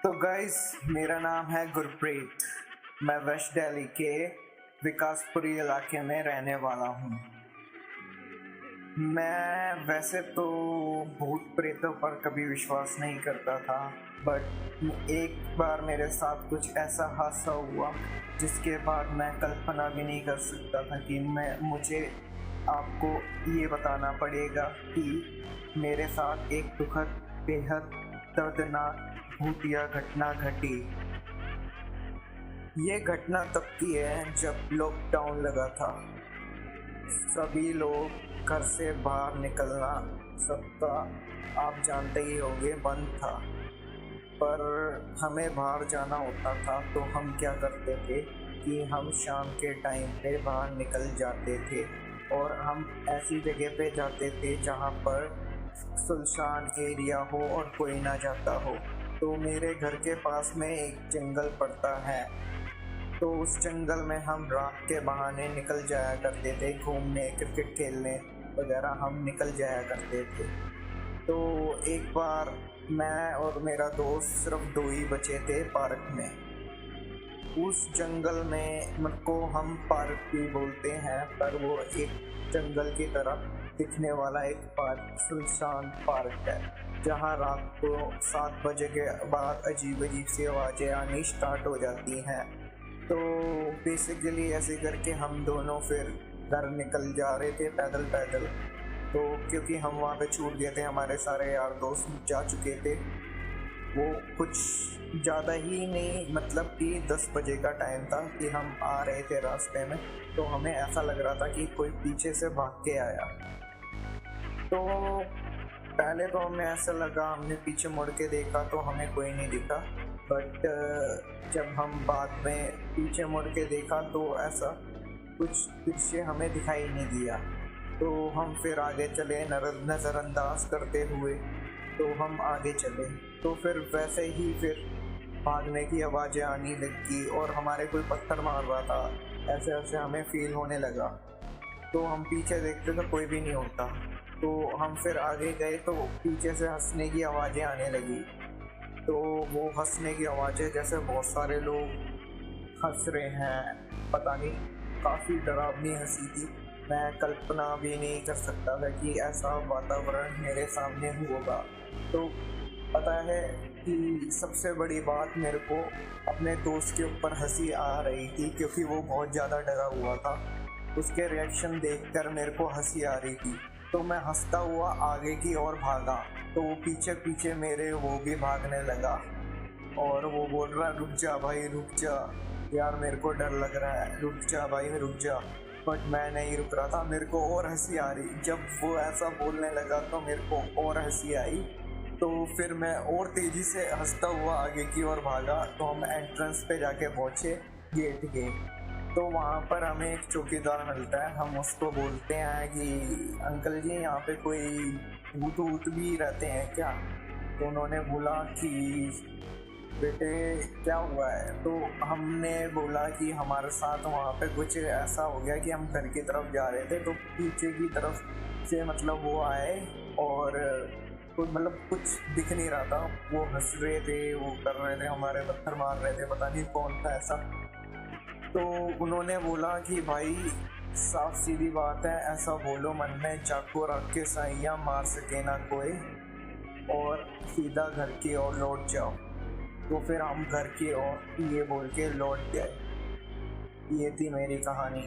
तो गाइस, मेरा नाम है गुरप्रीत। मैं वेस्ट दिल्ली के विकासपुरी इलाके में रहने वाला हूँ। मैं वैसे तो भूत प्रेतों पर कभी विश्वास नहीं करता था, बट एक बार मेरे साथ कुछ ऐसा हादसा हुआ जिसके बाद मैं कल्पना भी नहीं कर सकता था कि मुझे आपको ये बताना पड़ेगा कि मेरे साथ एक दुखद बेहद दर्दनाक भूतिया घटना घटी। ये घटना तब की है जब लॉकडाउन लगा था। सभी लोग घर से बाहर निकलना सबका आप जानते ही होंगे बंद था, पर हमें बाहर जाना होता था तो हम क्या करते थे कि हम शाम के टाइम पे बाहर निकल जाते थे और हम ऐसी जगह पे जाते थे जहाँ पर सुनसान एरिया हो और कोई ना जाता हो। तो मेरे घर के पास में एक जंगल पड़ता है, तो उस जंगल में हम रात के बहाने निकल जाया करते थे घूमने, क्रिकेट खेलने वगैरह हम निकल जाया करते थे। तो एक बार मैं और मेरा दोस्त सिर्फ दो ही बचे थे पार्क में। उस जंगल में मुझको हम पार्क भी बोलते हैं, पर वो एक जंगल की तरह दिखने वाला एक पार्क, सुनसान पार्क है, जहाँ रात को 7 बजे के बाद अजीब अजीब सी आवाज़ें आनी स्टार्ट हो जाती हैं। तो बेसिकली ऐसे करके हम दोनों फिर घर निकल जा रहे थे पैदल पैदल। तो क्योंकि हम वहाँ पे छूट गए थे, हमारे सारे यार दोस्त जा चुके थे। वो कुछ ज़्यादा ही नहीं, मतलब कि 10 बजे का टाइम था कि हम आ रहे थे रास्ते में। तो हमें ऐसा लग रहा था कि कोई पीछे से भाग के आया। तो पहले तो हमें ऐसा लगा, हमने पीछे मुड़ के देखा तो हमें कोई नहीं दिखा, बट जब हम बाद में पीछे मुड़ के देखा तो ऐसा कुछ दृश्य हमें दिखाई नहीं दिया। तो हम फिर आगे चले नज़रअंदाज करते हुए, तो हम आगे चले। तो फिर वैसे ही फिर भागने की आवाज़ें आने लगी और हमारे कोई पत्थर मार रहा था, ऐसे ऐसे हमें फील होने लगा। तो हम पीछे देखते तो कोई भी नहीं होता। तो हम फिर आगे गए तो पीछे से हंसने की आवाज़ें आने लगी। तो वो हंसने की आवाज़ें जैसे बहुत सारे लोग हंस रहे हैं, पता नहीं, काफ़ी डरावनी हंसी थी। मैं कल्पना भी नहीं कर सकता था कि ऐसा वातावरण मेरे सामने होगा। तो पता है कि सबसे बड़ी बात, मेरे को अपने दोस्त के ऊपर हंसी आ रही थी क्योंकि वो बहुत ज़्यादा डरा हुआ था। उसके रिएक्शन देखकर मेरे को हंसी आ रही थी। तो मैं हंसता हुआ आगे की ओर भागा, तो वो पीछे पीछे मेरे वो भी भागने लगा और वो बोल रहा, रुक जा भाई रुक जा, यार मेरे को डर लग रहा है, रुक जा भाई रुक जा। बट मैं नहीं रुक रहा था, मेरे को और हंसी आ रही। जब वो ऐसा बोलने लगा तो मेरे को और हंसी आई। तो फिर मैं और तेज़ी से हंसता हुआ आगे की ओर भागा। तो हम एंट्रेंस पे जाके पहुँचे गेट के। तो वहाँ पर हमें एक चौकीदार मिलता है। हम उसको बोलते हैं कि अंकल जी, यहाँ पे कोई भूत वूत भी रहते हैं क्या? तो उन्होंने बोला कि बेटे क्या हुआ है? तो हमने बोला कि हमारे साथ वहाँ पे कुछ ऐसा हो गया कि हम घर की तरफ जा रहे थे, तो पीछे की तरफ से मतलब वो आए और तो मतलब कुछ दिख नहीं रहा था। वो हंस रहे थे, वो कर रहे थे, हमारे पत्थर मार रहे थे, पता नहीं कौन था ऐसा। तो उन्होंने बोला कि भाई साफ सीधी बात है, ऐसा बोलो मन में, चाकू रख के साइयाँ मार सके ना कोई, और सीधा घर की ओर लौट जाओ। तो फिर हम घर की ओर ये बोल के लौट गए। ये थी मेरी कहानी।